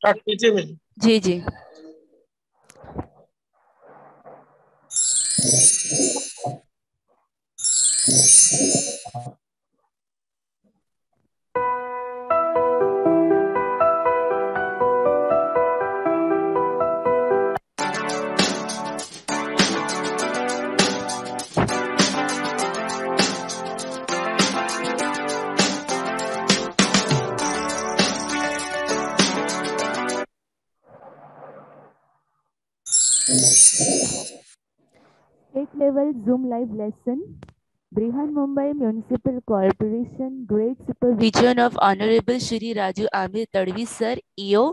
Start कीजिए miss. Ji ji. State level Zoom live lesson. Brihan Mumbai Municipal Corporation, great supervision of Honorable Shri Raju Amir Tadvi Sir, EO,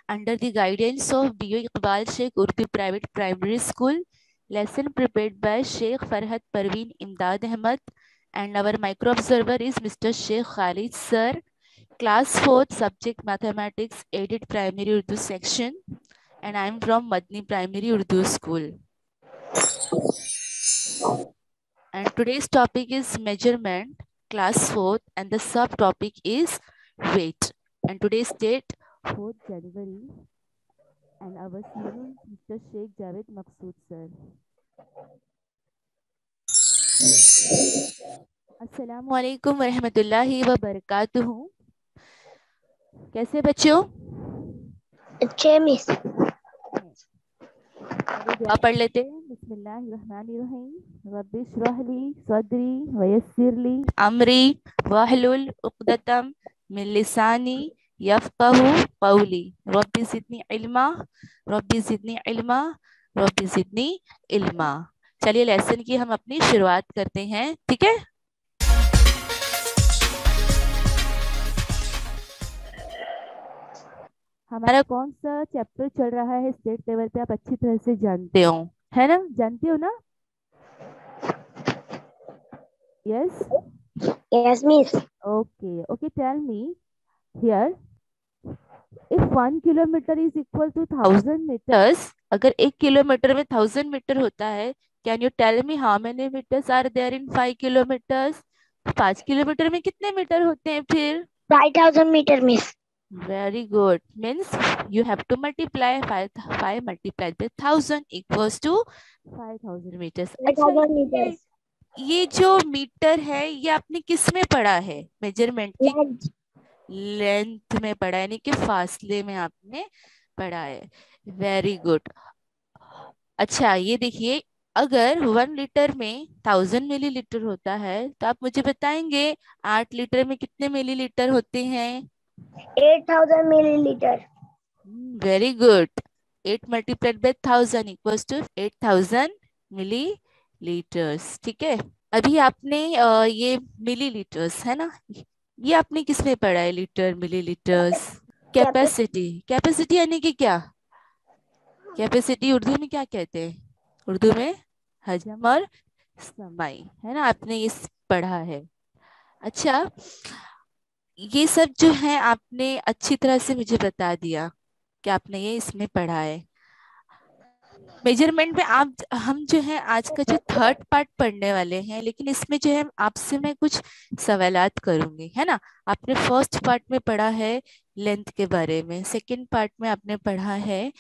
under the guidance of B.O. Iqbal Sheikh Urdu Private Primary School. Lesson prepared by Sheikh Farhat Parveen Imdad Ahmad, and our micro observer is Mr. Sheikh Khalid Sir. Class 4th, subject Mathematics, aided primary Urdu section, and I am from Madni Primary Urdu School. And today's topic is measurement, class 4th, and the subtopic is weight. And today's date, 4th January, and our student Mr. Sheikh Javed Maqsood sir. अस्सलामु अलैकुम वरहमतुल्लाहि व बरकातुहू। कैसे बच्चों? अच्छे miss. चलिए दुआ पढ़ लेते हैं। बिस्मिल्लाहिर्रहमानिर्रहीम। रब्बि इश्रह ली सदरी व यस्सिर ली अमरी वहलुल उक़दतम मिन लिसानी यफ़क़हू क़ौली। Rabbi ज़िदनी इल्मा, rabbi ज़िदनी इल्मा, rabbi ज़िदनी इल्मा। चलिए लेसन की हम अपनी शुरुआत करते हैं, ठीक है? हमारा कौन सा चैप्टर चल रहा है स्टेट लेवल पे, आप अच्छी तरह से जानते हो, है ना? जानते हो ना? Yes yes miss. Okay okay, tell me here, if 1 kilometre is equal to 1000 metres, अगर 1 किलोमीटर में 1000 मीटर होता है, can you tell me how many metres are there in 5 kilometres? 5 kilometre में कितने मीटर होते हैं फिर? 5000 metre miss. Very good. Means you have to multiply 5 multiplied by 1000 equals to 5000 meters. अच्छा, 5000 मीटर। ये जो मीटर है ये आपने किस में पढ़ा है? मेजरमेंट की लेंथ में पढ़ा है, यानी कि फासले में आपने पढ़ा है। Very good. अच्छा ये देखिए, अगर 1 लीटर में 1000 मिलीलीटर होता है तो आप मुझे बताएंगे 8 लीटर में कितने मिलीलीटर होते हैं? 8000 millilitre. Very good. 8 multiplied by 1000 equals to 8000 millilitres, ठीक है? अभी आपने ये मिलीलीटर्स है ना, ये आपने किस में पढ़ा है? Litre, millilitres, capacity. कैपेसिटी यानी कि क्या? कैपेसिटी उर्दू में क्या कहते हैं? उर्दू में हजम और समाई, है ना? आपने ये पढ़ा है। अच्छा, ये सब जो है आपने अच्छी तरह से मुझे बता दिया कि आपने ये इसमें पढ़ा है। मेजरमेंट में आप हम जो है आज का जो थर्ड पार्ट पढ़ने वाले हैं, लेकिन इसमें जो है आपसे मैं कुछ सवालात करूंगी, है ना? आपने फर्स्ट पार्ट में पढ़ा है लेंथ के बारे में, सेकंड पार्ट में आपने पढ़ा है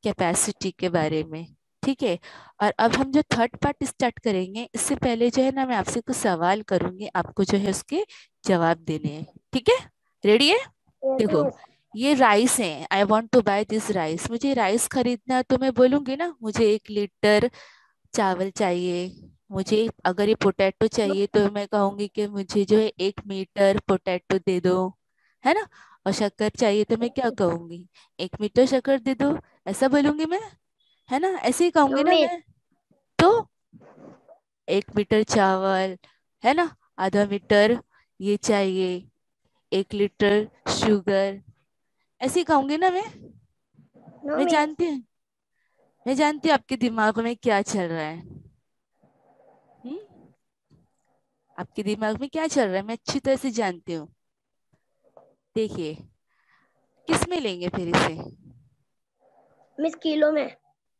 कैपेसिटी के बारे में, ठीक है? और अब हम जो थर्ड पार्ट स्टार्ट करेंगे, इससे पहले जो है ना मैं आपसे कुछ सवाल करूंगी, आपको जो है उसके जवाब देने हैं, ठीक है? रेडी है? देखो, ये राइस है, I want to buy this rice, मुझे राइस खरीदना है, तो मैं बोलूंगी ना मुझे 1 लीटर चावल चाहिए। मुझे अगर ये पोटैटो चाहिए तो मैं कहूंगी कि मुझे जो है 1 मीटर पोटैटो दे दो, है ना? और शक्कर चाहिए तो मैं क्या कहूंगी? 1 मीटर शक्कर दे दो, ऐसा बोलूंगी मैं, है ना? ऐसे ही कहूंगी ना मैं। तो 1 मीटर चावल, है ना? आधा मीटर ये चाहिए, 1 लीटर शुगर, ऐसे ही कहूंगी ना मैं। मैं जानती हूँ, मैं जानती हूँ आपके दिमाग में क्या चल रहा है। हम्म? आपके दिमाग में क्या चल रहा है मैं अच्छी तरह से जानती हूँ। देखिए, किस में लेंगे फिर इसे? मिस किलो में।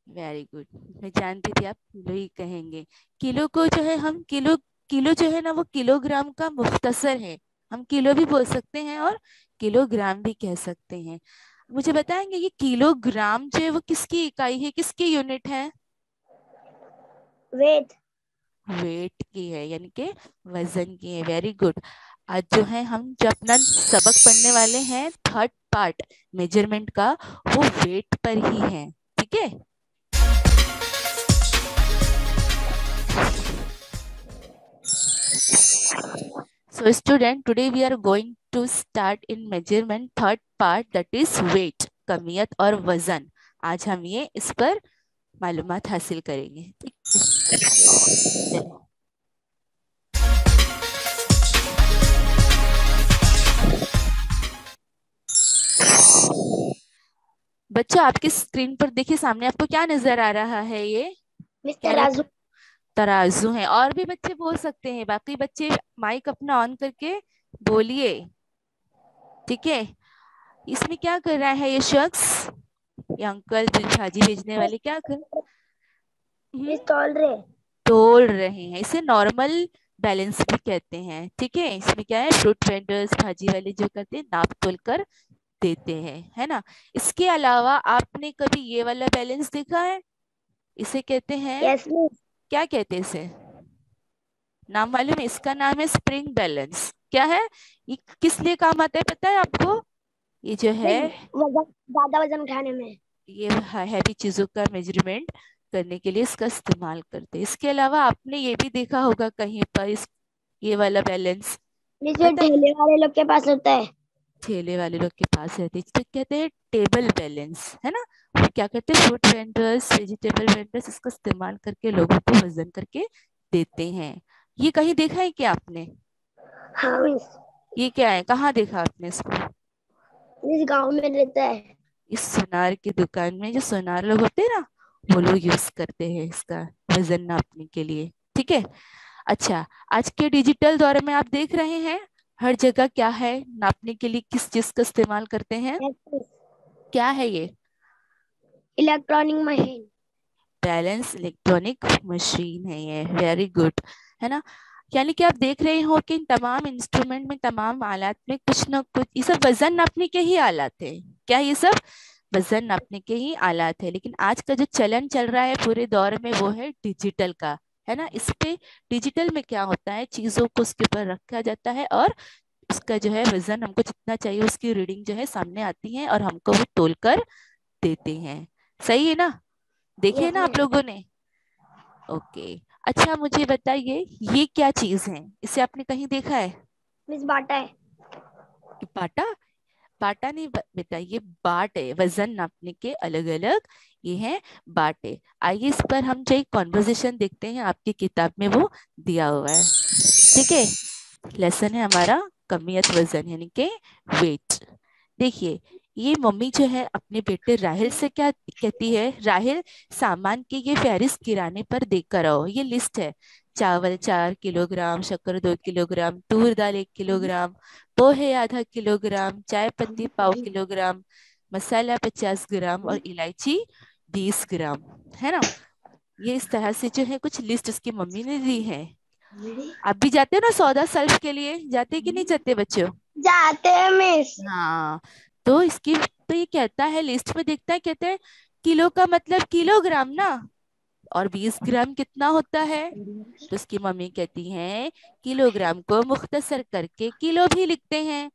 वेरी गुड, मैं जानती थी आप किलो ही कहेंगे। किलो को जो है हम किलो, किलो जो है ना वो किलोग्राम का मुख्तसर है। हम किलो भी बोल सकते हैं और किलोग्राम भी कह सकते हैं। मुझे बताएंगे ये किलोग्राम जो है वो किसकी इकाई है, किसकी यूनिट है? वेट। वेट की है, यानी कि वजन की है। Very good. आज जो है हम जो अपना सबक पढ़ने वाले हैं थर्ड पार्ट मेजरमेंट का, वो वेट पर ही है। ठीक है। So student, today we are going to start in measurement third part, that is weight, कमियत और वजन। आज हम ये इस पर मालूमात हासिल करेंगे। ठीक है, चलिए। बच्चों आपके स्क्रीन पर देखिए, सामने आपको क्या नजर आ रहा है? ये मिस क्या तराजू। तराजू है। और भी बच्चे बोल सकते हैं, बाकी बच्चे माइक अपना ऑन करके बोलिए। ठीक है। इसमें क्या कर रहा है ये शख्स, ये अंकल जो भाजी भेजने वाले क्या कर? हम्म, मिस तौल रहे। तोल रहे हैं। इसे नॉर्मल बैलेंस भी कहते हैं। ठीक है। इसमें क्या है, फ्रूट वेंडर्स भाजी वाले जो करते हैं नाप तोल कर देते हैं, है ना। इसके अलावा आपने कभी ये वाला बैलेंस देखा है? इसे कहते हैं, यस मिस। क्या कहते हैं इसे? नाम मालूम है? इसका नाम है स्प्रिंग बैलेंस। क्या है ये, किस लिए काम आता है पता है आपको? ये जो है, मिस वजन, ज्यादा वजन उठाने में। ये हैवी चीजों का मेजरमेंट करने के लिए इसका इस्तेमाल करते हैं। इसके अलावा आपने ये भी देखा होगा कहीं पर, इस ये वाला बैलेंस मिस जो पता है? ठेले वाले लोग के पास होता है। ठेले वाले लोग के पास रहते हैं, इसे कहते हैं टेबल बैलेंस, है ना। वो क्या करते हैं, फ्रूट वेंडर्स वेजिटेबल वेंडर्स इसका इस्तेमाल करके लोगों को वजन करके देते हैं। ये कहीं देखा है क्या आपने? हाँ मिस। ये क्या है, कहाँ देखा आपने इसको? मिस गांव में रहता है। इस सुनार की दुकान में जो सुनार लोग होते हैं ना, वो लोग यूज करते हैं इसका वजन नापने के लिए। ठीक है। अच्छा, आज के डिजिटल दौर में आप देख रहे हैं हर जगह क्या है, नापने के लिए किस चीज का इस्तेमाल करते हैं? Yes miss. क्या है ये? Electronic machine. Balance electronic machine है ये। वेरी गुड, है ना। यानी कि आप देख रहे हो कि इन तमाम इंस्ट्रूमेंट में, तमाम आलात में कुछ ना कुछ, ये सब वजन नापने के ही आलात है। क्या ये सब वजन नापने के ही आलात है? लेकिन आज का जो चलन चल रहा है पूरे दौर में वो है डिजिटल का, है ना। इस पे डिजिटल में क्या होता है, चीजों को उसके ऊपर रखा जाता है और उसका जो है वजन, हमको जितना चाहिए उसकी रीडिंग जो है सामने आती है और हमको वो तोल कर देते हैं। सही है ना? देखे यस ना आप मिस। लोगों ने? ओके। अच्छा मुझे बताइए, ये क्या चीज है, इसे आपने कहीं देखा है? मिस बाटा है। ये बाटा? बाटा नहीं बेटा, ये बाट है। वजन नापने के अलग अलग ये हैं बाटे। आइए इस पर हम जो एक कॉन्वर्जेशन देखते हैं, आपकी किताब में वो दिया हुआ है। ठीक है। लेसन है हमारा कमियत वजन, यानी कि वेट। देखिए, ये मम्मी जो है अपने बेटे राहिल से क्या कहती है, राहिल सामान की ये फहरिस्त किराने पर देकर आओ। ये लिस्ट है, चावल 4 किलोग्राम, शक्कर 2 किलोग्राम, तूर दाल 1 किलोग्राम, पोहे आधा 1 किलोग्राम, चाय पत्ती पाव 1 किलोग्राम, मसाला 50 ग्राम और इलायची 20 ग्राम, है ना। ये इस तरह से जो है कुछ लिस्ट उसकी मम्मी ने दी है। आप भी जाते हो ना सौदा सल्फ के लिए, जाते कि नहीं जाते बच्चों? जाते हैं मिस। हाँ। तो इसकी, तो ये कहता है लिस्ट में देखता है, कहते हैं किलो का मतलब किलोग्राम ना, और 20 ग्राम कितना होता है? तो उसकी मम्मी कहती है किलोग्राम को मुख्तसर करके किलो भी लिखते हैं।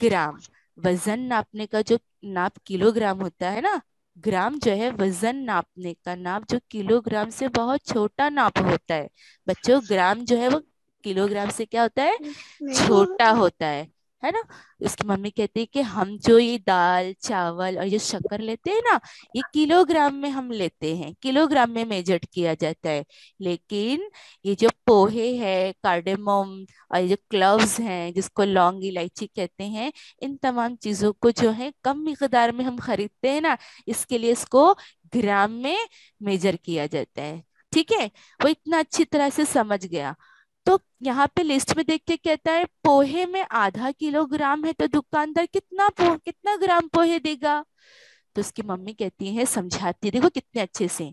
ग्राम, वजन नापने का जो नाप किलोग्राम होता है ना, ग्राम जो है वजन नापने का नाप जो किलोग्राम से बहुत छोटा नाप होता है। बच्चों ग्राम जो है वो किलोग्राम से क्या होता है, छोटा होता है ना। उसकी मम्मी कहती है कि हम जो ये दाल चावल और ये शक्कर लेते हैं ना, ये किलोग्राम में हम लेते हैं, किलोग्राम में मेजर किया जाता है। लेकिन ये जो पोहे है, कार्डेमम और ये जो क्लव्स हैं जिसको लौंग इलायची कहते हैं, इन तमाम चीजों को जो है कम मिकदार में हम खरीदते हैं ना, इसके लिए इसको ग्राम में मेजर किया जाता है। ठीक है। वो इतना अच्छी तरह से समझ गया। तो यहाँ पे लिस्ट में देख के कहता है पोहे में ½ किलोग्राम है, तो दुकानदार कितना ग्राम पोहे देगा? तो उसकी मम्मी कहती है, समझाती है, देखो कितने अच्छे से,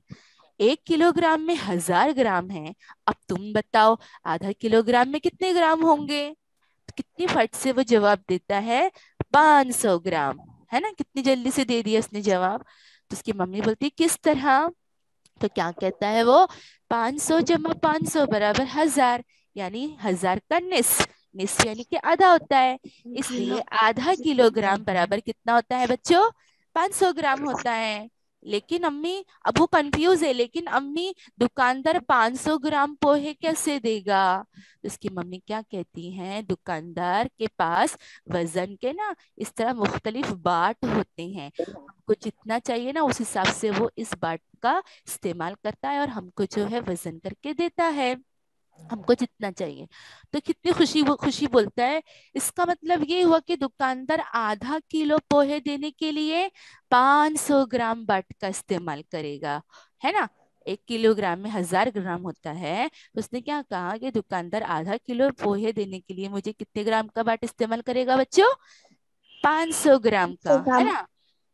1 किलोग्राम में 1000 ग्राम है। अब तुम बताओ ½ किलोग्राम में कितने ग्राम होंगे? तो कितनी फट से वो जवाब देता है, 500 ग्राम। है ना, कितनी जल्दी से दे दिया उसने जवाब। तो उसकी मम्मी बोलती है किस तरह? तो क्या कहता है वो, 500 जमा 500 बराबर 1000, यानी 1000 का निस्फ, निस्फ यानी कि आधा होता है। इसलिए आधा किलोग्राम बराबर कितना होता है बच्चों, 500 ग्राम होता है। लेकिन अम्मी, अब वो कंफ्यूज है, लेकिन अम्मी दुकानदार 500 ग्राम पोहे कैसे देगा? तो उसकी मम्मी क्या कहती है, दुकानदार के पास वजन के ना इस तरह मुख्तलिफ बाट होते हैं, हमको जितना चाहिए ना उस हिसाब से वो इस बाट का इस्तेमाल करता है और हमको जो है वजन करके देता है, हमको जितना चाहिए। तो कितनी खुशी, वो खुशी बोलता है, इसका मतलब ये हुआ कि दुकानदार आधा किलो पोहे देने के लिए 500 ग्राम बाट का इस्तेमाल करेगा, है ना। 1 किलोग्राम में 1000 ग्राम होता है, तो उसने क्या कहा कि दुकानदार आधा किलो पोहे देने के लिए मुझे कितने ग्राम का बाट इस्तेमाल करेगा बच्चों, 500 ग्राम का, है ग्राम। ना।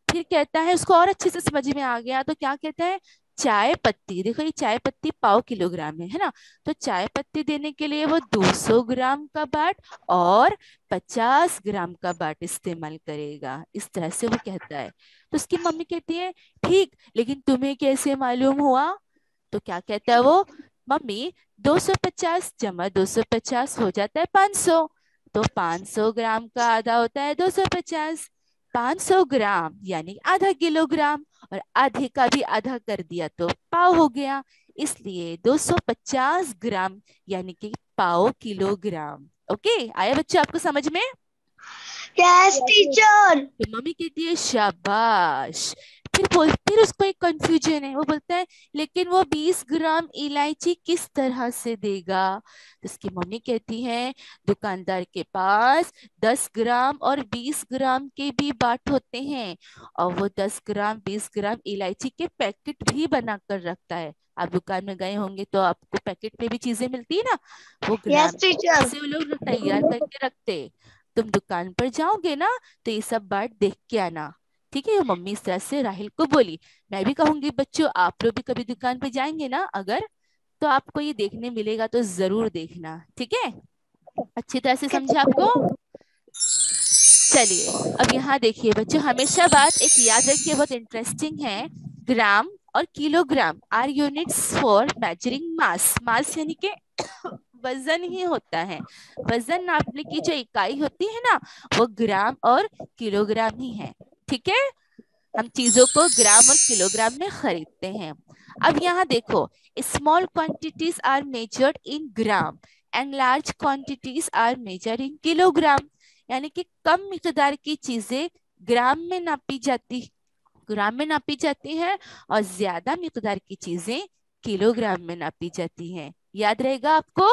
फिर कहता है, उसको और अच्छे से समझ में आ गया, तो क्या कहता है, चाय पत्ती, देखो ये चाय पत्ती 1/4 किलोग्राम है ना, तो चाय पत्ती देने के लिए वो 200 ग्राम का बाट और 50 ग्राम का बाट इस्तेमाल करेगा, इस तरह से वो कहता है। तो उसकी मम्मी कहती है ठीक, लेकिन तुम्हें कैसे मालूम हुआ? तो क्या कहता है वो, मम्मी 250 जमा 250 हो जाता है 500, तो 500 ग्राम का आधा होता है 250, 500 ग्राम यानी आधा किलोग्राम, और आधे का भी आधा कर दिया तो पाव हो गया, इसलिए 250 ग्राम यानी कि पाव किलोग्राम। ओके, आया बच्चों आपको समझ में? Yes teacher. तो मम्मी कहती है शाबाश। फिर उसको एक कंफ्यूजन है, वो बोलता है लेकिन वो 20 ग्राम इलायची किस तरह से देगा? तो उसकी मम्मी कहती है दुकानदार के पास 10 ग्राम और 20 ग्राम के भी बाट होते हैं, और वो 10 ग्राम 20 ग्राम इलायची के पैकेट भी बना कर रखता है। आप दुकान में गए होंगे तो आपको पैकेट में भी चीजें मिलती है ना, वो ग्राम यस के हिसाब टीचर। से वो लोग तैयार करके रखते हैं। तुम दुकान पर जाओगे ना तो ये सब बात देख के आना, ठीक है। वो मम्मी इस तरह से राहिल को बोली। मैं भी कहूंगी बच्चों, आप लोग भी कभी दुकान पे जाएंगे ना अगर, तो आपको ये देखने मिलेगा तो जरूर देखना, ठीक है। अच्छी तरह से समझे आपको? चलिए, अब यहाँ देखिए बच्चों, हमेशा बात एक याद रखिए, बहुत इंटरेस्टिंग है। ग्राम और kilogram are units for measuring mass, mass यानी कि वजन ही होता है, वजन नापने की जो इकाई होती है ना, वो ग्राम और किलोग्राम ही है, ठीक है। हम चीजों को ग्राम और किलोग्राम में खरीदते हैं। अब यहाँ देखो, small quantities are measured in gram and large quantities are measured in kilogram, यानी कि कम मिकदार की चीजें ग्राम में नापी जाती, ग्राम में नापी जाती है, और ज्यादा मिकदार की चीजें किलोग्राम में नापी जाती हैं। याद रहेगा आपको?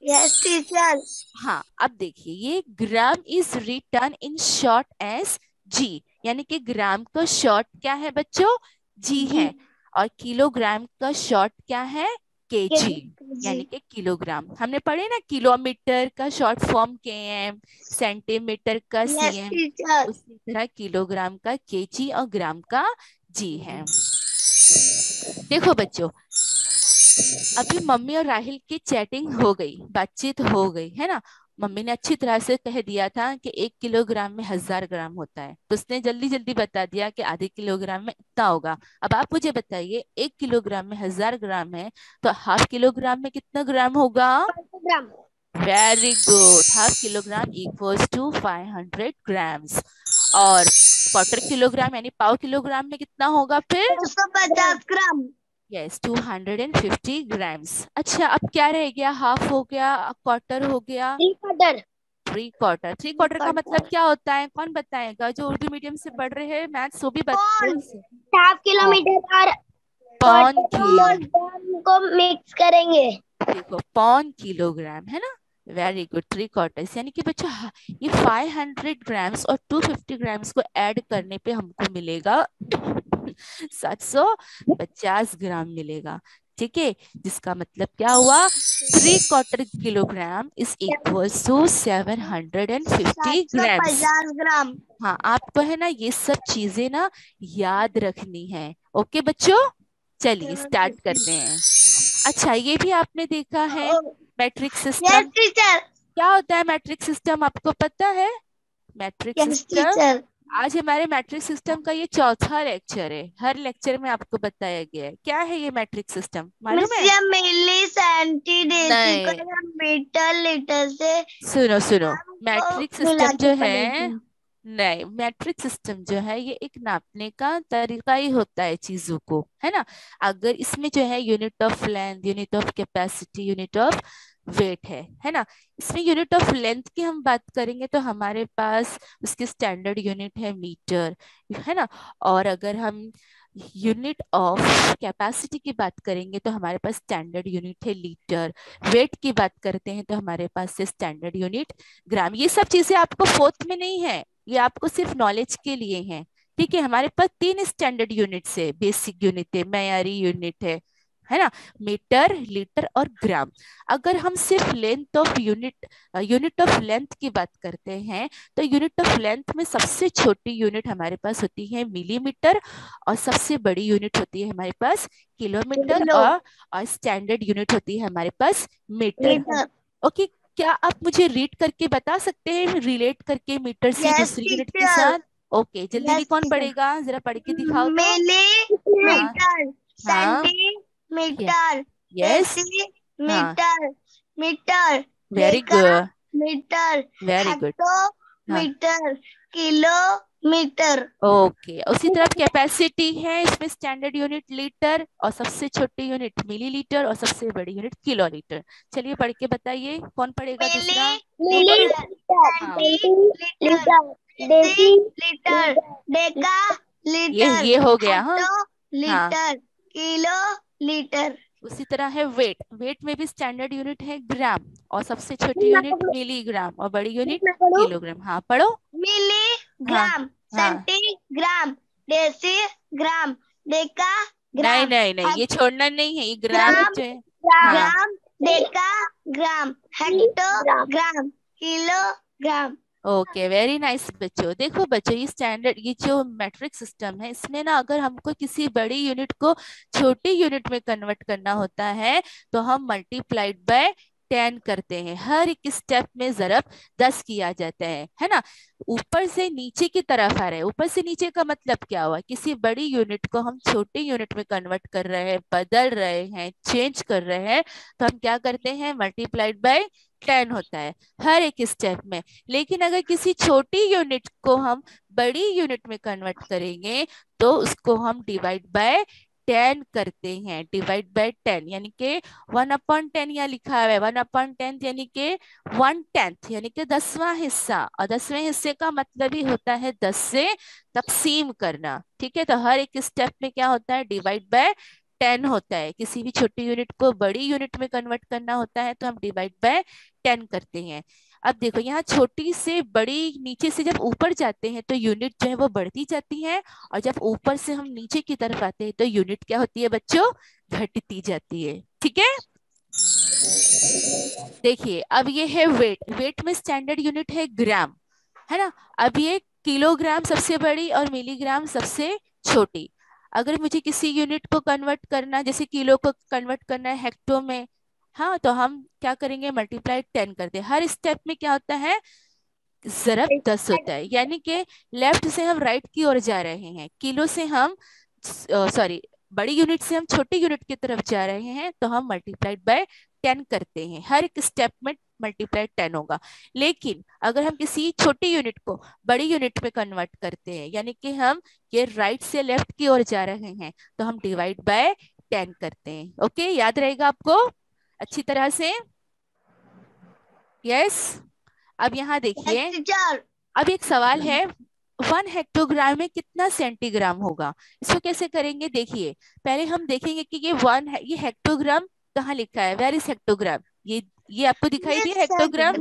Yes teacher. हाँ, अब देखिए, ये gram is written in short as G, यानी कि ग्राम का शॉर्ट क्या है बच्चों, जी जी। है, और किलोग्राम का शॉर्ट क्या है, केजी, जी। यानी कि किलोग्राम। हमने पढ़े ना, किलोमीटर का शॉर्ट फॉर्म केएम, सेंटीमीटर का यस सीएम, टीचर। उसी तरह किलोग्राम का केजी और ग्राम का जी है। देखो बच्चों, अभी मम्मी और राहिल की चैटिंग हो गई, बातचीत हो गई, है ना। मम्मी ने अच्छी तरह से कह दिया था कि 1 किलोग्राम में 1000 ग्राम होता है, तो उसने जल्दी जल्दी बता दिया कि आधे किलोग्राम में इतना होगा। अब आप मुझे बताइए, 1 किलोग्राम में 1000 ग्राम है, तो हाफ किलोग्राम में कितना ग्राम होगा? 500 gram. Very good, half kilogram equals to 500 grams. और क्वार्टर किलोग्राम यानी पाव किलोग्राम में कितना होगा फिर? 250 ग्राम। Yes, 250 grams. अच्छा, अब क्या रह गया, हाफ हो गया, क्वार्टर हो गया, 3 क्वार्टर। 3 क्वार्टर। 3 क्वार्टर का मतलब क्या होता है, कौन बताएगा? जो उर्दू मीडियम से पढ़ रहे हैं मैथ्स, वो भी बोल पौन। से। हाफ पौन, किलोमीटर और पौन क्वार्टर और की, ग्राम को मिक्स करेंगे। देखो पौन किलोग्राम है ना। वेरी गुड, 3 क्वार्टर्स, यानी कि बच्चों ये 500 ग्राम्स और 250 ग्राम्स को ऐड करने पे हमको मिलेगा 750 ग्राम मिलेगा, ठीक है। जिसका मतलब क्या हुआ, 3 quarter kilogram is equals to 750 grams. 750 gram. हाँ, आपको है ना ये सब चीजें ना याद रखनी है, ओके बच्चों। चलिए स्टार्ट करते हैं। अच्छा, ये भी आपने देखा है, मैट्रिक यस सिस्टम। टीचर। क्या होता है मैट्रिक सिस्टम, आपको पता है? Metric yes system teacher. आज हमारे मैट्रिक सिस्टम का ये चौथा लेक्चर है। हर लेक्चर में आपको बताया गया है क्या है ये मैट्रिक सिस्टम, मालूम मिस है? ये मिली सेंटी डेसी को नहीं, हम मीटर लीटर से सुनो सुनो, हमको मैट्रिक मिला सिस्टम के जो है, पड़ेगी। नहीं, मैट्रिक सिस्टम जो है ये एक नापने का तरीका ही होता है चीजों को, है ना। अगर इसमें जो है unit of length, unit of capacity, unit of weight है ना। इसमें यूनिट ऑफ लेंथ की हम बात करेंगे तो हमारे पास उसकी स्टैंडर्ड यूनिट है मीटर, है ना। और अगर हम यूनिट ऑफ कैपेसिटी की बात करेंगे तो हमारे पास स्टैंडर्ड यूनिट है लीटर। वेट की बात करते हैं तो हमारे पास है स्टैंडर्ड यूनिट ग्राम। ये सब चीजें आपको फोर्थ में नहीं है, ये आपको सिर्फ नॉलेज के लिए है। ठीक है, हमारे पास तीन स्टैंडर्ड यूनिट्स है, बेसिक यूनिट है, मयारी यूनिट है ना, मीटर, लीटर और ग्राम। अगर हम सिर्फ length of unit, unit of length की बात करते हैं तो यूनिट ऑफ लेंथ में सबसे छोटी यूनिट हमारे पास होती है मिलीमीटर, और सबसे बड़ी यूनिट होती है हमारे पास किलोमीटर, किलो और स्टैंडर्ड यूनिट होती है हमारे पास मीटर। मीटर। ओके, क्या आप मुझे रीड करके बता सकते हैं, रिलेट करके मीटर से यस दूसरी यूनिट के टीचर। साथ? ओके, जल्दी जल्दी यस कौन टीचर। पढ़ेगा, जरा पढ़ के दिखाओ तो। मिली हाँ मीटर, हाँ, सेंटीमीटर, यस, हाँ, decimetre, metre, very deca good, metre, very good, हाँ। Hectometre, kilometre. ओके, उसी तरफ कैपेसिटी है, इसमें स्टैंडर्ड यूनिट लीटर, और सबसे छोटी यूनिट मिलीलीटर, और सबसे बड़ी यूनिट किलोलीटर। चलिए पढ़ के बताइए, कौन पढ़ेगा दूसरा? मिली हाँ, लीटर, डेसीलीटर, डेका लीटर, ये हो गया, हाँ हाँ। Hectolitre, kilo litre. उसी तरह है वेट, वेट में भी स्टैंडर्ड यूनिट है ग्राम, और सबसे छोटी यूनिट मिलीग्राम, और बड़ी यूनिट किलोग्राम। हाँ पढ़ो। हाँ मिलीग्राम, हाँ, सेंटीग्राम, डेसीग्राम, नहीं डेकाग्राम, नहीं नहीं, ये छोड़ना नहीं है, ये ग्राम ग्राम, जो है। हाँ, gram, decagram, hectogram, kilogram. Okay, very nice बच्चों। देखो बच्चों, ये स्टैंडर्ड, ये जो मैट्रिक सिस्टम है, इसमें ना अगर हमको किसी बड़ी यूनिट को छोटी यूनिट में कन्वर्ट करना होता है तो हम मल्टीप्लाइड बाय 10 करते हैं। हर एक स्टेप में जरब 10 किया जाता है ना। ऊपर से नीचे की तरफ आ रहे हैं, ऊपर से नीचे का मतलब क्या हुआ, किसी बड़ी यूनिट को हम छोटी यूनिट में कन्वर्ट कर रहे हैं, बदल रहे हैं, चेंज कर रहे हैं, तो हम क्या करते हैं, मल्टीप्लाइड बाय 10 होता है हर एक स्टेप में। लेकिन अगर किसी छोटी यूनिट को हम बड़ी यूनिट में कन्वर्ट करेंगे तो उसको हम डिवाइड बाय 10 करते हैं। डिवाइड बाय 10 यानी कि 1/10, यहाँ लिखा हुआ है 1/10, यानी कि 1/10, यानी कि 10वां हिस्सा। और 10वें हिस्से का मतलब ही होता है 10 से तकसीम करना। ठीक है, तो हर एक स्टेप में क्या होता है, डिवाइड बाय 10 होता है। किसी भी छोटी यूनिट को बड़ी यूनिट में कन्वर्ट करना होता है तो हम डिवाइड बाय 10 करते हैं। अब देखो, यहाँ छोटी से बड़ी, नीचे से जब ऊपर जाते हैं तो यूनिट जो है वो बढ़ती जाती है, और जब ऊपर से हम नीचे की तरफ आते हैं तो यूनिट क्या होती है बच्चों, घटती जाती है। ठीक है, देखिए अब ये है वेट, वेट में स्टैंडर्ड यूनिट है ग्राम, है ना। अब ये किलोग्राम सबसे बड़ी और मिलीग्राम सबसे छोटी। अगर मुझे किसी यूनिट को कन्वर्ट करना, जैसे किलो को कन्वर्ट करना है हेक्टो में, हाँ, तो हम क्या करेंगे, मल्टीप्लाई 10 करते हैं। हर स्टेप में क्या होता है, जरब 10 होता है, यानी कि लेफ्ट से हम राइट की ओर जा रहे हैं, किलो से हम, सॉरी, बड़ी यूनिट से हम छोटी यूनिट की तरफ जा रहे हैं, तो हम मल्टीप्लाइड बाय 10 करते हैं। हर एक स्टेप में मल्टीप्लाई 10 होगा। लेकिन अगर हम किसी छोटी यूनिट को बड़ी यूनिट में कन्वर्ट करते हैं, यानी कि हम ये राइट से लेफ्ट की ओर जा रहे हैं, तो हम डिवाइड बाय 10 करते हैं। ओके, याद रहेगा आपको अच्छी तरह से? यस। अब यहाँ देखिए, टीचर। अब एक सवाल है, 1 हेक्टोग्राम में कितना सेंटीग्राम होगा? इसको कैसे करेंगे, देखिए, पहले हम देखेंगे कि ये वन है, ये हेक्टोग्राम कहाँ लिखा है, वेर इज हेक्टोग्राम? ये आपको दिखाई दिया हेक्टोग्राम?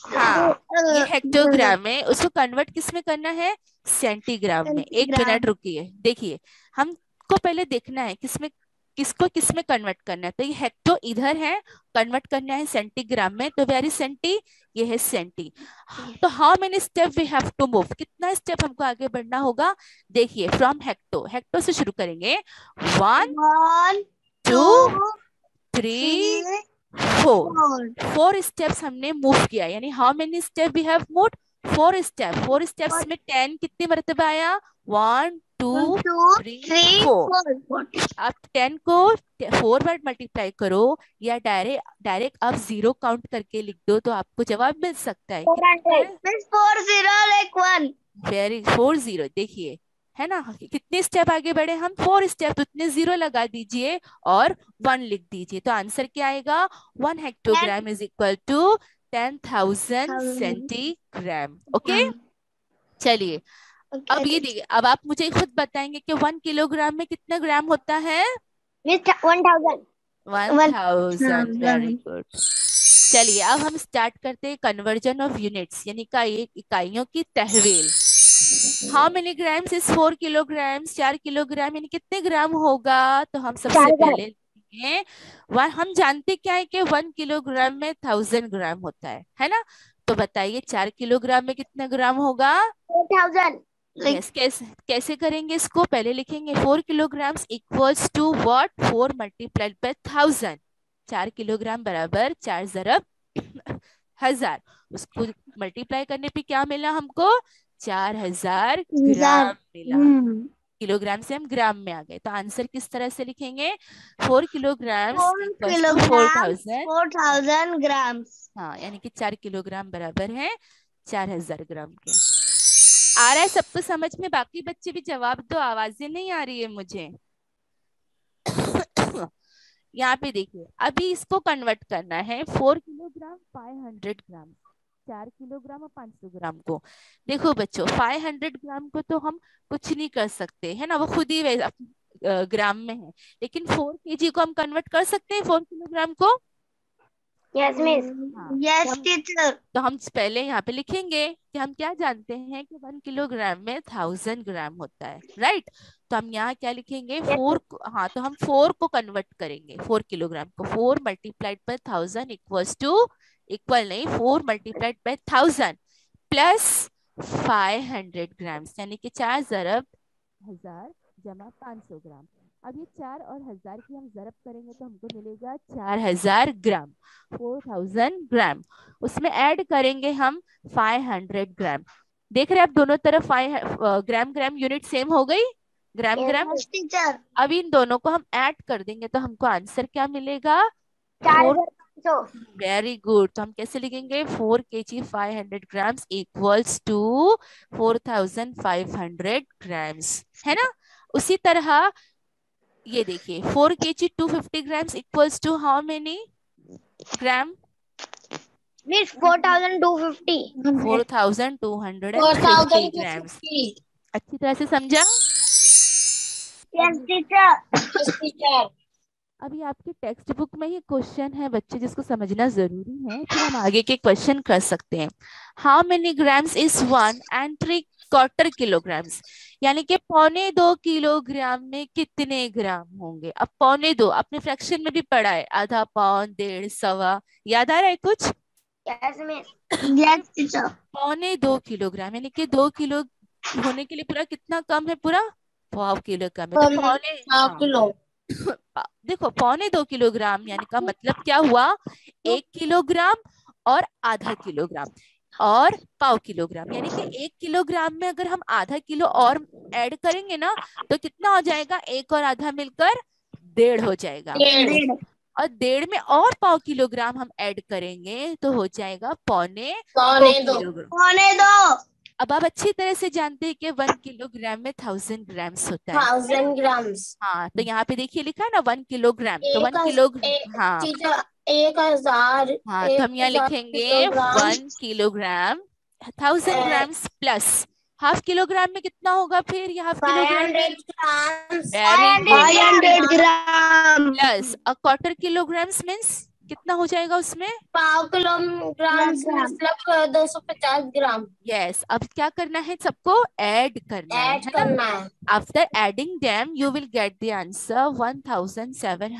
हाँ, ये हेक्टोग्राम है, उसको कन्वर्ट किस में करना है, सेंटीग्राम में। एक मिनट रुकिए, देखिए, हमको पहले देखना है किसमें, किसको किसमें कन्वर्ट करना है। तो ये हेक्टो इधर है, कन्वर्ट करना है सेंटीग्राम में, तो वेरी सेंटी, ये है सेंटी। तो how many step we have to move, कितना स्टेप हमको आगे बढ़ना होगा? देखिए, फ्रॉम हेक्टो, हेक्टो से शुरू करेंगे, 1 1 2 2 3 3 4, 4। 4 स्टेप्स हमने मूव किया, यानी how many step we have move, 4 steps में 10 कितनी मरतबा आया? 1 2 3 4। आप 10 को 4 बार मल्टीप्लाई करो या डायरेक्ट आप 0 काउंट करके लिख दो तो आपको जवाब मिल सकता है। 4 वेरी 40 देखिए, है ना? कितने स्टेप आगे बढ़े हम? 4 स्टेप, उतने 0 लगा दीजिए और 1 लिख दीजिए तो आंसर क्या आएगा? 1 hectogram is equal to 10,000 centigram. Okay, चलिए अब ये देखिए, अब आप मुझे खुद बताएंगे कि 1 किलोग्राम में कितना ग्राम होता है? 1000। 1000। Very good. चलिए अब हम स्टार्ट करते हैं कन्वर्जन ऑफ यूनिट्स, यानी इकाइयों की तहवील। How many grams is 4 kilograms? 4 kilogram यानी कितने ग्राम होगा? तो हम सबसे पहले लिखेंगे हम जानते क्या है कि 1 किलोग्राम में 1000 ग्राम होता है ना? तो बताइए 4 किलोग्राम में कितना ग्राम होगा? 4000। यस, कैसे करेंगे इसको? पहले लिखेंगे 4 kilograms equals to what? 4 multiplied by 1000। 4 kilogram बराबर 4 ज़रब 1000। उसको मल्टीप्लाई करने पे क्या मिला हमको? 4000 ग्राम मिला। किलोग्राम से हम ग्राम में आ गए तो आंसर किस तरह से लिखेंगे? 4 किलोग्राम 4000 ग्राम। हाँ, यानी कि 4 किलोग्राम बराबर है 4000 ग्राम के। आ रहा है सबको समझ में? बाकी बच्चे भी जवाब दो, आवाजें नहीं आ रही है मुझे। यहाँ पे देखिए, अभी इसको कन्वर्ट करना है 4 किलोग्राम 500 ग्राम, 4 किलोग्राम और 500 ग्राम को। देखो बच्चों, 500 ग्राम को तो हम कुछ नहीं कर सकते है ना, वो खुद ही ग्राम में है, लेकिन 4 केजी को हम कन्वर्ट कर सकते हैं 4 किलोग्राम को। Yes miss. Yes teacher. तो हम पहले यहाँ पे लिखेंगे कि हम क्या जानते हैं कि 1 किलोग्राम में 1000 ग्राम होता है, राइट? तो हम यहाँ क्या लिखेंगे? 4 को, हाँ, तो हम 4 को कन्वर्ट करेंगे 4 किलोग्राम को। 4 multiplied by 1000 equals to, equal नहीं, 4 मल्टीप्लाइड बाय 1000 प्लस 500 ग्राम्स, यानी कि 4 ज़रब 1000 जमा 500 ग्राम। अब ये 4 और 1000 की हम ज़रब करेंगे तो हमको मिलेगा 4000 ग्राम, 4000 ग्राम। उसमें ऐड करेंगे हम 500 ग्राम। देख रहे हैं आप दोनों तरफ ग्राम ग्राम यूनिट सेम हो गई, ग्राम ग्राम। टीचर अब इन दोनों को हम ऐड कर देंगे तो हमको आंसर क्या मिलेगा? 4500। Very good. तो हम कैसे लिखेंगे? 4 kg 500 grams equals to 4500 grams, है ना? उसी तरह ये देखिए, 4 kg 250 grams equals to how many gram? Miss 4250। 4250 grams. अच्छी तरह से समझा? Yes teacher. अभी आपके टेक्स्ट बुक में ये क्वेश्चन है बच्चे, जिसको समझना जरूरी है, फिर हम आगे के क्वेश्चन कर सकते हैं। How many grams is 1 and 3/4 kilograms, यानी कि 1.25 किलोग्राम में कितने ग्राम होंगे? अब 1.25 अपने फ्रैक्शन में भी पढ़ा है, आधा, पौन, डेढ़, सवा, याद आ रहा है कुछ? Yes miss. Yes teacher. 1.25 kilogram यानी कि 2 किलो होने के लिए पूरा कितना कम है? पूरा 1/2 किलो कम है, तो पौने, हाँ, देखो 1.25 किलोग्राम यानी का मतलब क्या हुआ? 1 किलोग्राम और आधा किलोग्राम और 1/2 किलोग्राम, यानी कि 1 किलोग्राम में अगर हम आधा किलो और ऐड करेंगे ना तो कितना हो जाएगा? 1 और आधा मिलकर 1.5 हो जाएगा, और 1.5 में और 1/2 किलोग्राम हम ऐड करेंगे तो हो जाएगा 1.25 किलोग्राम। 1.25। अब आप अच्छी तरह से जानते हैं कि 1 किलोग्राम में 1000 ग्राम्स होता है। 1000 ग्राम्स। हाँ, तो यहाँ पे देखिए लिखा है ना 1 किलोग्राम, तो 1 किलोग्राम, हाँ 1000। हाँ, तो हम यहाँ लिखेंगे 1 kilogram 1000 grams plus half kilogram में कितना होगा? फिर ये हाफ किलोग्राम में 500 ग्राम प्लस 1/4 किलोग्राम्स मीन्स कितना हो जाएगा उसमें? 1/2 किलोग्राम मतलब 250 ग्राम। यस, अब क्या करना है? सबको ऐड करना है ना? After adding them you will get the answer 1750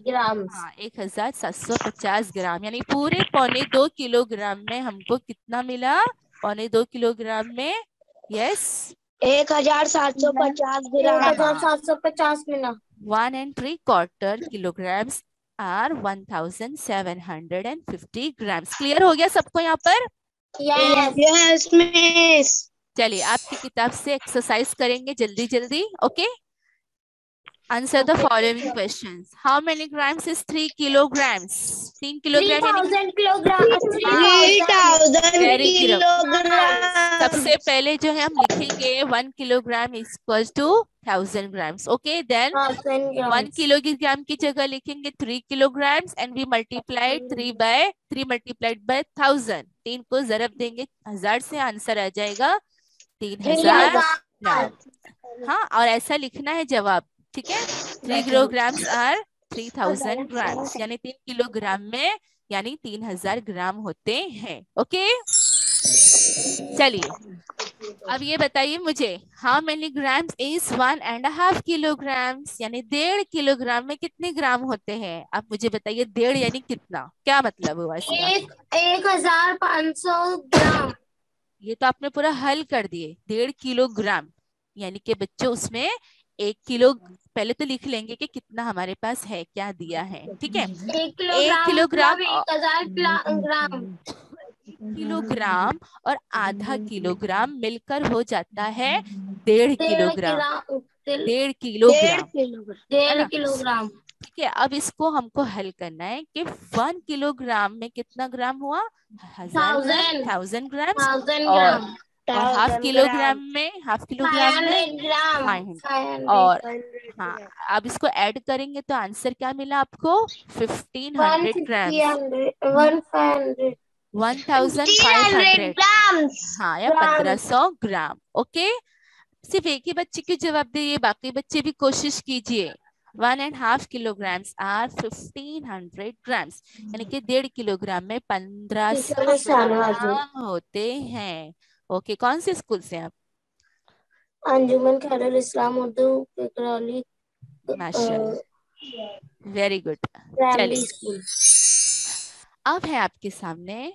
ग्राम। हाँ, 1750 ग्राम, यानी पूरे 1.25 किलोग्राम में हमको कितना मिला? 1.25 किलोग्राम में, यस, 1750 ग्राम। 1750 मिला। 1 3/4 kilograms आर 1750 ग्राम्स। क्लियर हो गया सबको यहाँ पर? Yes miss. चलिए आपकी किताब से एक्सरसाइज करेंगे जल्दी जल्दी। Okay, answer the following questions. How many grams is 3 kilograms? 3 kilogram यानी 3000 किलोग्राम। Very kilo. किलोग्राम। सबसे पहले जो है हम लिखेंगे 1 kilogram equals to 1000 grams. Okay, then 1 kilogram की जगह लिखेंगे 3 kilograms and we multiplied 3 multiplied by 1000। 3 को जरब देंगे 1000 से, आंसर आ जाएगा 3000 ग्राम। हाँ, और ऐसा लिखना है जवाब, ठीक है। 3 kilograms आर 3000 ग्राम्स, यानी 3 किलोग्राम में यानी 3000 ग्राम होते हैं। ओके, चलिए अब ये बताइए मुझे, how many grams is 1.5 kilograms, यानी 1.5 किलोग्राम में कितने ग्राम होते हैं? आप मुझे बताइए, 1.5 यानी कितना, क्या मतलब हुआ इसका? 1500 ग्राम। ये तो आपने पूरा हल कर दिए। 1.5 किलोग्राम यानी कि बच्चों उसमें 1 किलो पहले तो लिख लेंगे कि कितना हमारे पास है, क्या दिया है, ठीक है। 1 किलोग्राम 1000 ग्राम। किलोग्राम और आधा किलोग्राम मिलकर हो जाता है 1.5 किलोग्राम। 1.5 किलोग्राम, है ना? किलोग्राम। ठीक है, अब इसको हमको हल करना है कि 1 किलोग्राम में कितना ग्राम हुआ? 1000 ग्राम, 1000 ग्राम्स। 1000 और ग्राम। हाफ किलोग्राम में, हाफ किलोग्राम में 500 ग्राम। 500। और हाँ, अब इसको ऐड करेंगे तो आंसर क्या मिला आपको? 1500 ग्राम्स। 1500 1500 ग्राम्स। हाँ, या 1500 ग्राम। ओके, सिर्फ एक ही बच्चे की जवाब दिए, बाकी बच्चे भी कोशिश कीजिए। 1.5 kilograms आर 1500 ग्राम्स, यानी कि 1.5 किलोग्राम में 1500 ग्राम होते हैं। ओके, कौन से स्कूल से आप? अंजुमन खैरुल इस्लाम उर्दू पिपराली माशाल्लाह, वेरी गुड। प्राइमरी चलिए स्कूल। अब है आपके सामने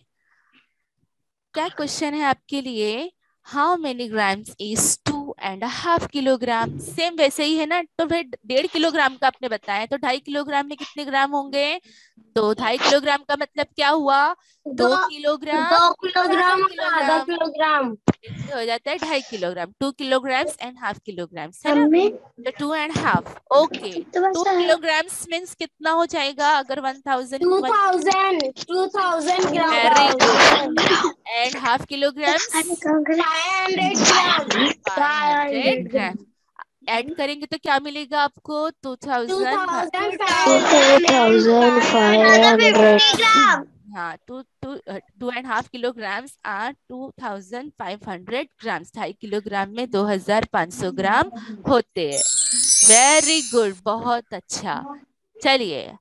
क्या क्वेश्चन है आपके लिए। How many grams is 2.5 kilogram? Same वैसे ही है ना, तो फिर 1.5 किलोग्राम का आपने बताया, तो 2.5 किलोग्राम में कितने ग्राम होंगे? तो 2.5 किलोग्राम का मतलब क्या हुआ? 2 किलोग्राम 2 आधा किलोग्राम और आधा किलोग्राम किलोग्राम। मिलके हो जाता है 2.5 kilogram. 2 kilograms and half kilograms, है ना? मम्मी तो 2.5, ओके। तो 2 बस kilograms मीन्स कितना हो जाएगा अगर 1000? 2000 very good. Gram. And half kilograms 500 gram. 500 gram. Add करेंगे तो क्या मिलेगा आपको? 2000। 2500 हाँ, 2.5 kilograms आर 2500 ग्राम्स। 2.5 किलोग्राम में 2500 ग्राम होते हैं। वेरी गुड, बहुत अच्छा। चलिए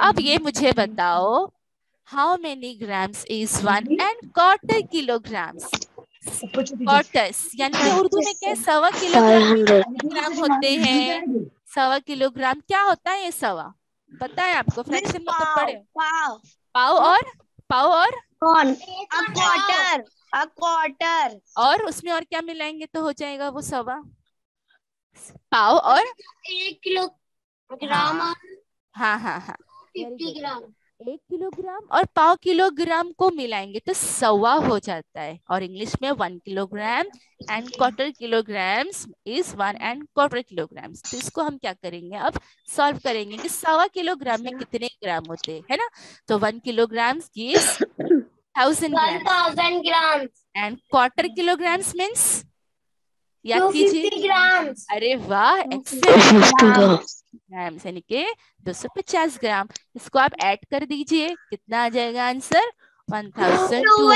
अब ये मुझे बताओ, how many grams is 1.25 kilograms? Quarters यानी कि उर्दू में क्या है, 1.25 किलोग्राम में कितने ग्राम होते हैं? 1.25 किलोग्राम क्या होता है? ये 1.25 पता है आपको? फ्रैक्शन में तो पढ़े। पाव। पाव और पाव और कौन? A quarter. A quarter. और उसमें और क्या मिलाएंगे तो हो जाएगा वो 1.25? पाव और 1 किलोग्राम हाँ और हाँ हाँ हाँ, वेरी 50 गुड। ग्राम। 1 किलोग्राम और पाव किलोग्राम को मिलाएंगे तो 1.25 हो जाता है। और इंग्लिश में 1 kilogram and quarter kilograms is 1.25 kilograms। तो इसको हम क्या करेंगे, अब सॉल्व करेंगे कि 1.25 किलोग्राम में कितने ग्राम होते हैं, है ना? तो 1 kilograms gives 1000 grams 1000 gram. And quarter kilograms means, याद कीजिए। 250 ग्राम। अरे वाह, एक्सेलेंट। ग्राम्स यानी कि 250 ग्राम। इसको आप ऐड कर दीजिए, कितना आ जाएगा आंसर? 1200।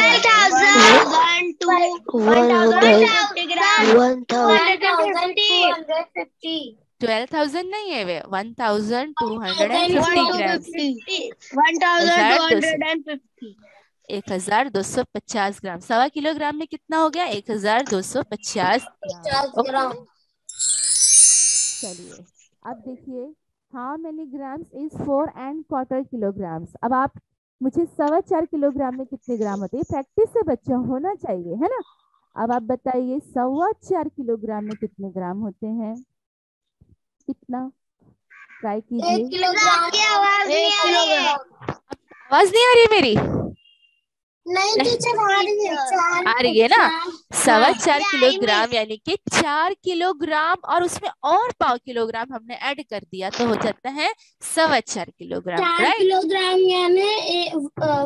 12,000 नहीं है वे, 1250 ग्राम्स। 1250, 1250 ग्राम। 1.25 किलोग्राम में कितना हो गया? 1250 ग्राम। 50 ओके, ग्राम। चलिए अब देखिए, how many grams is 4.25 kilograms। अब आप मुझे 4.25 किलोग्राम में कितने ग्राम होते हैं? प्रैक्टिस से बच्चों होना चाहिए, है ना? अब आप बताइए 4.25 किलोग्राम में कितने ग्राम होते हैं? कितना? ट्राई कीजिए। 1 किलोग्राम की आवाज नहीं आ रही है। आवाज नहीं आ रही है मेरी? नहीं टीचर आ रही है। आ रही है ना? 4.25 हाँ। किलोग्राम यानी कि 4 किलोग्राम, और उसमें और पाव किलोग्राम हमने ऐड कर दिया तो हो जाता है 4.25 किलोग्राम। 4 राइट? किलोग्राम यानी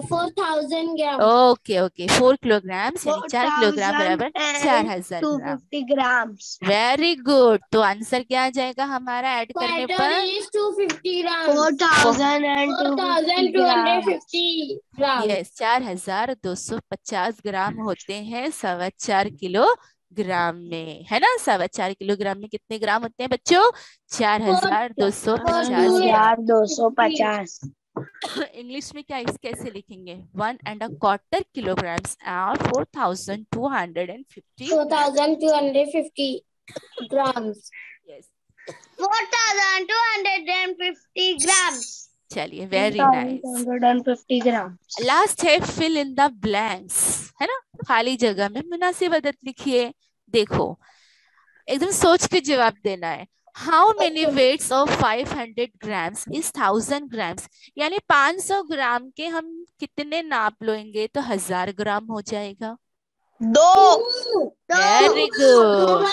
4000 ग्राम। ओके ओके, 4 किलोग्राम यानी 4 किलोग्राम बराबर 4000 ग्राम। 250 ग्राम्स। Very good. तो आंसर क्या आ जाएगा हमारा ऐड करने पर? 250 ग्राम। 4250 ग्राम। यस, 4250 ग्राम होते हैं 4.25 किलोग्राम में, है ना? 4.25 किलोग्राम में कितने ग्राम होते हैं बच्चों? 4250 ग्राम। 4250। इंग्लिश में क्या कैसे लिखेंगे? 1.25 kilograms और 4250 4250 grams. यस। 4250 grams. चलिए, वेरी नाइस। 4250 grams. लास्ट है फिल इन द ब्लैंक्स, है ना? खाली जगह में मुनासिब अदद लिखिए। देखो, एकदम सोच के जवाब देना है। How many weights of 500 grams is 1000 grams, यानी 500 ग्राम के हम कितने नाप लेंगे तो 1000 ग्राम हो जाएगा? 2। Very good.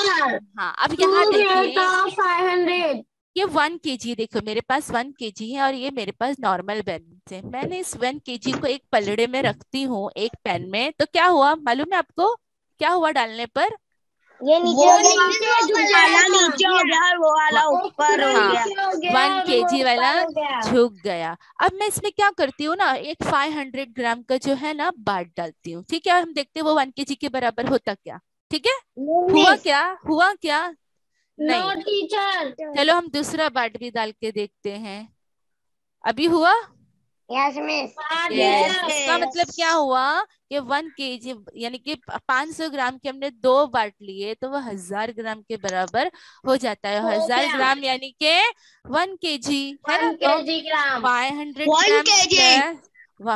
हाँ, अब यहाँ देखिए, 500। ये 1 kg, देखो मेरे पास 1 kg है और ये मेरे पास नॉर्मल बैलेंस है। मैंने इस 1 kg को एक पलड़े में रखती हूँ, एक पेन में, तो क्या हुआ मालूम है आपको? क्या हुआ डालने पर? ये नीचे हो गया, वो वाला ऊपर हो हाँ, गया। 1 kg वाला झुक गया। अब मैं इसमें क्या करती हूँ ना, एक 500 ग्राम का जो है ना बाट डालती हूँ। ठीक है, हम देखते हैं वो 1 kg के बराबर होता क्या। ठीक है, हुआ क्या? हुआ क्या? नहीं। टीचर। चलो हम दूसरा बाट भी डाल के देखते हैं। अभी हुआ? Yes miss. यस। इसका मतलब क्या हुआ? कि 1 kg यानी कि 500 ग्राम के हमने 2 बाट लिए तो वो 1000 ग्राम के बराबर हो जाता है। 1000 ग्राम यानी कि 1 kg, है ना? तो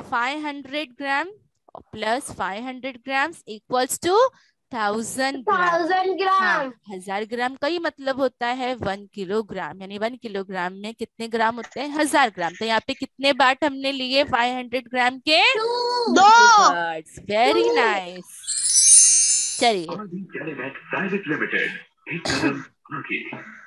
500 gram plus 500 grams equals to 1000 gram. 1000 हाँ, ग्राम। 1000 ग्राम का ही मतलब होता है 1 किलोग्राम, यानी 1 किलोग्राम में कितने ग्राम होते हैं? 1000 ग्राम। तो यहाँ पे कितने बाट हमने लिए 500 ग्राम के? 2 बाट्स। Very nice. चलिए,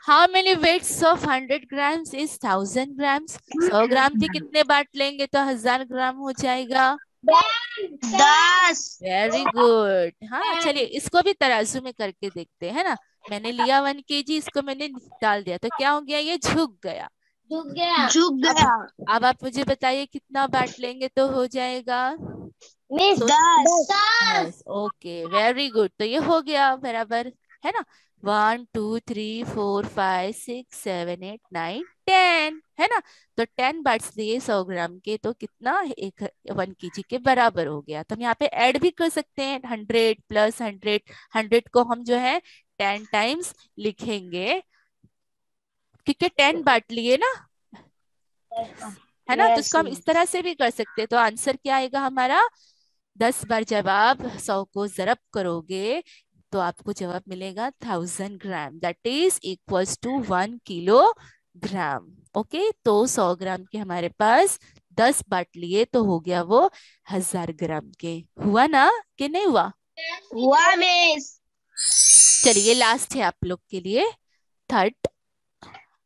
how many weights of 100 grams is 1000 grams? 100 gram के कितने बाट लेंगे तो 1000 ग्राम हो जाएगा? 10। Very good. हाँ, चलिए इसको भी तराजू में करके देखते हैं ना। मैंने लिया 1 kg, इसको मैंने डाल दिया तो क्या हो गया? ये झुक गया। झुक गया। अब आप मुझे बताइए कितना बाट लेंगे तो हो जाएगा? मिस 10। 10। Okay, very good. तो ये हो गया बराबर, है ना? 1 2 3 4 5 6 7 8 9 10, है ना? तो 10 बाट्स दिए 100 ग्राम के, तो कितना? 1 kg के बराबर हो गया। तो हम यहाँ पे ऐड भी कर सकते हैं, 100 प्लस 100। 100 को हम जो है 10 टाइम्स लिखेंगे, क्योंकि 10 बाट लिए ना, है ना? तो इसको हम इस तरह से भी कर सकते हैं। तो आंसर क्या आएगा हमारा? 10 बार जब आप 100 को जरब करोगे तो आपको जवाब मिलेगा 1000 gram, that is equals to 1 kilogram. Okay, तो 100 ग्राम के हमारे पास 10 बाट लिए तो हो गया वो 1000 ग्राम के। हुआ ना कि नहीं हुआ? हुआ मिस। चलिए, लास्ट है आप लोग के लिए, third.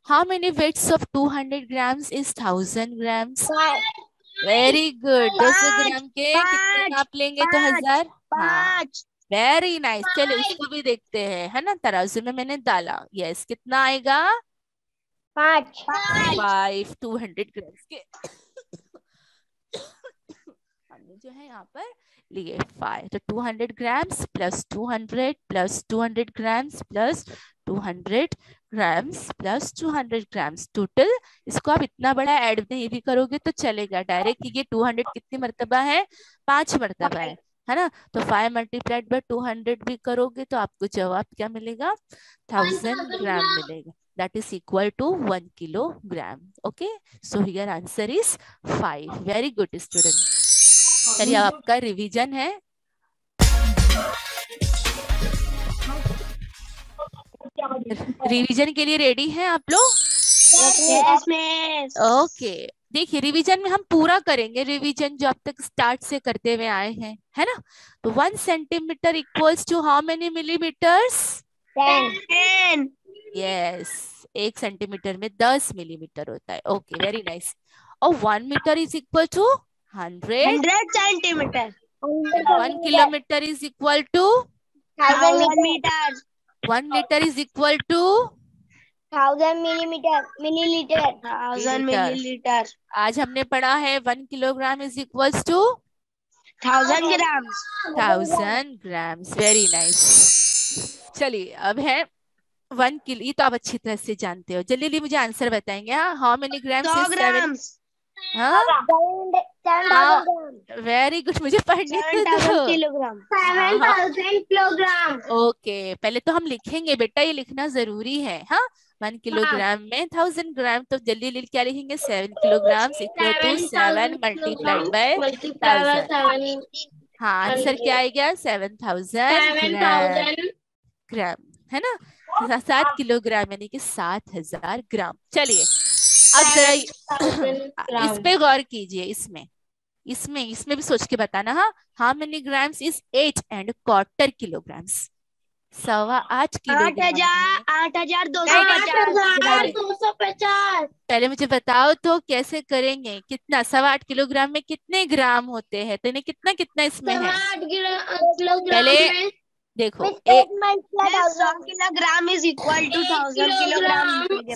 How many weights of 200 grams is 1000 grams? Very good. 200 gram के कितने नाप लेंगे तो 1000? हाँ, 5। Very nice. चलो इसको भी देखते हैं, है ना? तराजू में मैंने डाला। यस, कितना आएगा? 5। 5। 200 ग्राम्स के हमने जो है यहाँ पर लिए 5, तो 200 grams plus 200 plus 200 grams plus 200 grams plus 200 grams total. इसको आप इतना बड़ा ऐड नहीं भी करोगे तो चलेगा डायरेक्ट। ये 200 कितनी मर्तबा है? 5 मर्तबा है ना? तो 5 मल्टीप्लाइड बाय 200 भी करोगे तो आपको जवाब क्या मिलेगा? 1000 ग्राम मिलेगा, that is equal to 1 kilogram. Okay, so here answer is 5. Very good student. चलिए, अब आपका रिवीजन है। रिवीजन के लिए रेडी हैं आप लोग? Yes miss. ओके, देखिए रिवीजन में हम पूरा करेंगे, रिवीजन जो अब तक स्टार्ट से करते हुए आए हैं, है ना। तो 1 centimetre equals to how many millimetres? 10। Yes, 1 centimetre में 10 मिलीमीटर होता है। Okay, very nice. और 1 metre is equal to 100 100 centimetre. and 1 kilometre is equal to 1000 metre. 1 litre is equal to 1000 millimetre millilitre. 1000 litre. Millilitre. आज हमने पढ़ा है 1 kilogram is equals to 1000 gram. 1000 grams. Very nice. चलिए अब है 1 किलो, ये तो आप अच्छी तरह से जानते हो। जल्दी जल्दी मुझे आंसर बताएंगे। हाँ, हाउ मेनी ग्राम्स 100 इज 7? ग्राम। हाँ, 7000 ग्राम। वेरी गुड, मुझे पढ़ने तो 7000 दो। किलोग्राम। हाँ हाँ, 7000 किलोग्राम। ओके, पहले तो हम लिखेंगे बेटा, ये लिखना जरूरी है। हाँ, 1 किलोग्राम में 1000 ग्राम, तो जल्दी जल्दी क्या लिखेंगे? 7 kilogram equal to 7 multiplied by 1000। हाँ, आंसर क्या आएगा? 7000 ग्राम। ग्राम, है ना। 7 किलोग्राम यानी कि 7000 ग्राम। चलिए अब जरा इस पे गौर कीजिए। इसमें इसमें इसमें भी सोच के बताना। हाँ, how many grams is 8 and 1/4 kilograms? 8.25 kilogram में 8250 नहीं, 250। पहले मुझे बताओ तो कैसे करेंगे? कितना 8.25 किलोग्राम में कितने ग्राम होते हैं? तो इन्हें कितना कितना इसमें है? 8 पहले किलोग्राम में देखो, 100 kilogram is equal to 1000 kilogram.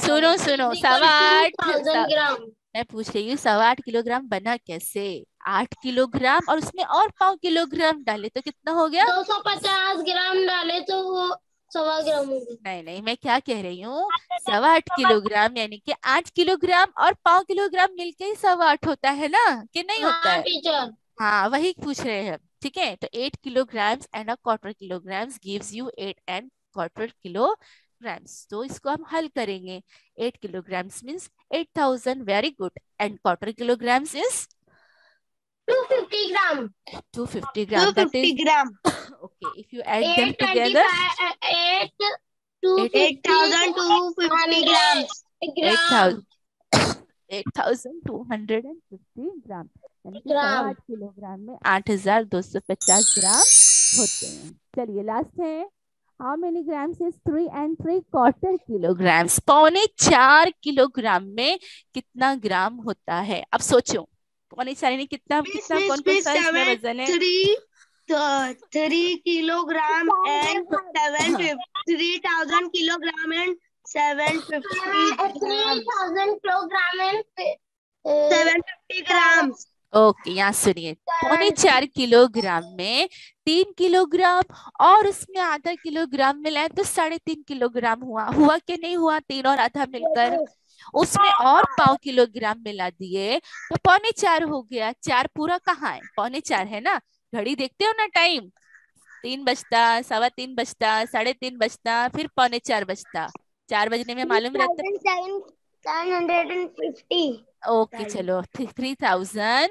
सुनो सुनो, 8.25 ग्राम। मैं पूछ रही हूँ 8.25 किलोग्राम बना कैसे? 8 किलोग्राम और उसमें और 5 किलोग्राम डाले तो कितना हो गया? 250 ग्राम डाले तो वो 1.25 ग्राम हो गया। नहीं नहीं, मैं क्या कह रही हूँ, 8.25 किलोग्राम यानी कि 8 किलोग्राम और 5 किलोग्राम मिलके ही 8.25 होता है ना, कि नहीं होता हाँ है? टीचर। हाँ, वही पूछ रहे हैं। ठीक है, तो 8 kilograms and 1/4 kilograms gives you 8 and 1/4 kilograms। तो इसको हम हल करेंगे। 8 kilograms means 8000, very good. And 1/4 kilograms is 250 gram. 250 gram, that 250 is gram. Okay. If you add them together 8250 ग्राम। 8000 8250 ग्राम, यानी कि 8.25 किलोग्राम में 8250 ग्राम होते हैं। चलिए लास्ट है, how many grams is 3 and 3/4 kilograms? 4.25 kilogram में कितना ग्राम होता है? अब सोचो, 4.25 यानी कितना कितना, कौन कौन सा इसमें वजन है? 3 kilogram and 3000 kilogram and 750 gram. Okay, यहाँ सुनिए, 4.25 किलोग्राम में 3 किलोग्राम और उसमें आधा किलोग्राम मिलाए तो 3.5 किलोग्राम हुआ। हुआ कि नहीं हुआ? 3 और आधा मिलकर उसमें और 5 किलोग्राम मिला दिए तो 4.25 हो गया। 4 पूरा कहाँ है? 4.25 है ना। घड़ी देखते हो ना टाइम, 3 बजता, 3:15 बजता, 3:30 बजता, फिर 4.25 बजता। 4 बजने में मालूम रहता। 750। ओके चलो, 3000,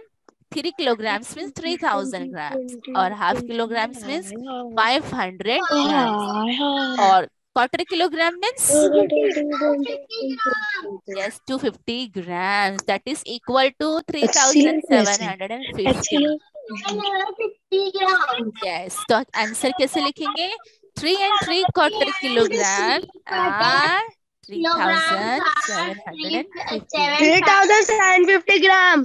3 kilograms मीन्स 3000 ग्राम्स और हाफ किलोग्राम्स मीन्स 500 ग्राम्स और 1/4 kilogram means yes 250 grams, that is equal to 3750। yes, तो आंसर कैसे लिखेंगे? 3 and 3/4 kilogram और 3750। 3750 ग्राम।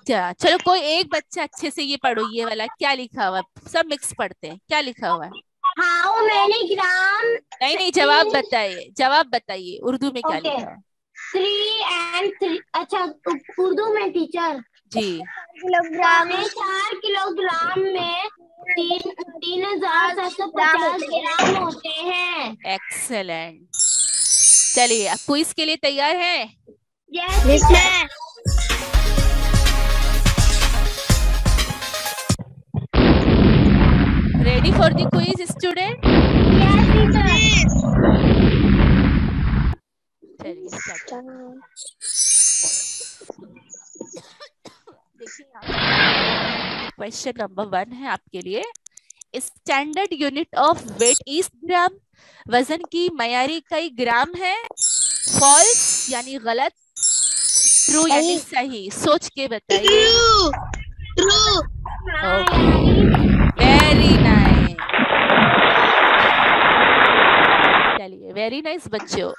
अच्छा चलो, कोई एक बच्चा अच्छे से ये पढ़ो, ये वाला क्या लिखा हुआ है? सब मिक्स पढ़ते हैं, क्या लिखा हुआ है? हाउ मेनी ग्राम। नहीं नहीं, जवाब बताइए, जवाब बताइए, उर्दू में क्या लिखा है? 3 and 3। अच्छा उर्दू में टीचर जी, 4.25 किलोग्राम में 3750 ग्राम होते हैं। एक्सेलेंट। चलिए अब क्विज के लिए तैयार है? Yes ma'am. Ready for the quiz student? Yes teacher. चलिए स्टार्ट। देखिए क्वेश्चन नंबर 1 है आपके लिए। Standard unit of weight is gram. वजन की मयारी इकाई ग्राम है। फॉल्स यानी गलत, ट्रू यानी सही। सोच के बताइए। ट्रू। Okay, very nice. चलिए, वेरी नाइस बच्चों,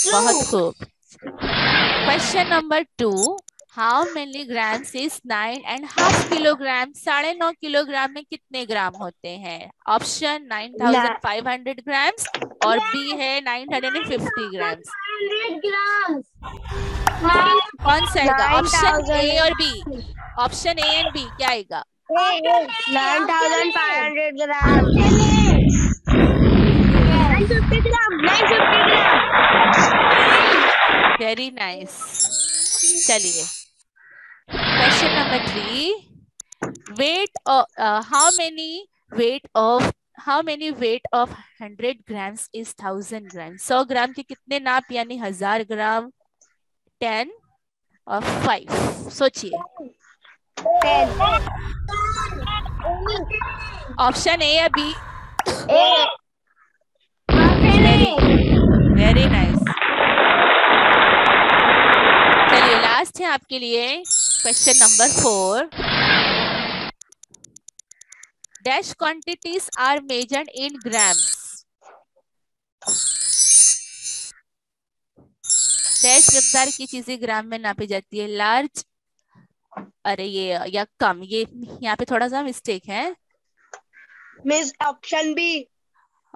बहुत खूब। Question number 2, how many grams is 9.5 kilogram? 9.5 kilogram में कितने ग्राम होते हैं? ऑप्शन 9,500 ग्राम्स और बी है 950 ग्राम्स। कौन सा आएगा? ऑप्शन ए और B, option A and B क्या आएगा? 9,500 gram. 950 gram. 950 gram. Very nice. चलिए, question number 3, weight how many weight of how many weight of 100 grams is 1000 gram? 100 gram के कितने नाप यानी 1000 ग्राम? 10 और 5, सोचिए। 10। ऑप्शन ए या B? A. Very good, very nice. चलिए, लास्ट है आपके लिए question number 4, dash quantities are measured in grams? Dash मिकदार की चीजें ग्राम में नापी जाती है। लार्ज, अरे ये या कम, ये यहाँ पे थोड़ा सा मिस्टेक है। Miss option B.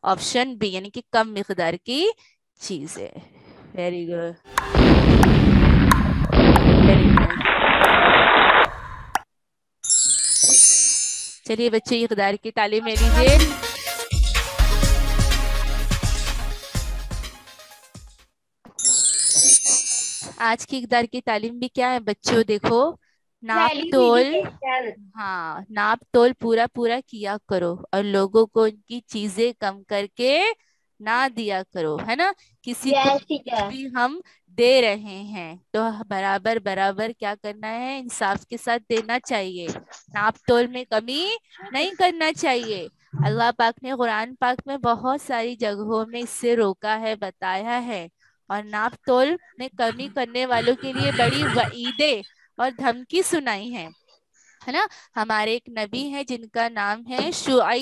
Option B यानी कि कम मिकदार की चीजें। Very good, very nice. चलिए बच्चे, इकदार की तालीम ले लीजिए। आज की इकदार की तालीम भी क्या है बच्चों? देखो, नाप तोल, हाँ, नाप तोल पूरा पूरा किया करो और लोगों को उनकी चीजें कम करके ना दिया करो, है ना। किसी को कुछ भी हम दे रहे हैं तो बराबर बराबर क्या करना है, इंसाफ के साथ देना चाहिए। नाप तोल में कमी नहीं करना चाहिए। अल्लाह पाक ने कुरान पाक में बहुत सारी जगहों में इससे रोका है, बताया है। और नाप तोल में कमी करने वालों के लिए बड़ी वईदें और धमकी सुनाई है ना। हमारे एक नबी हैं जिनका नाम है शुआइब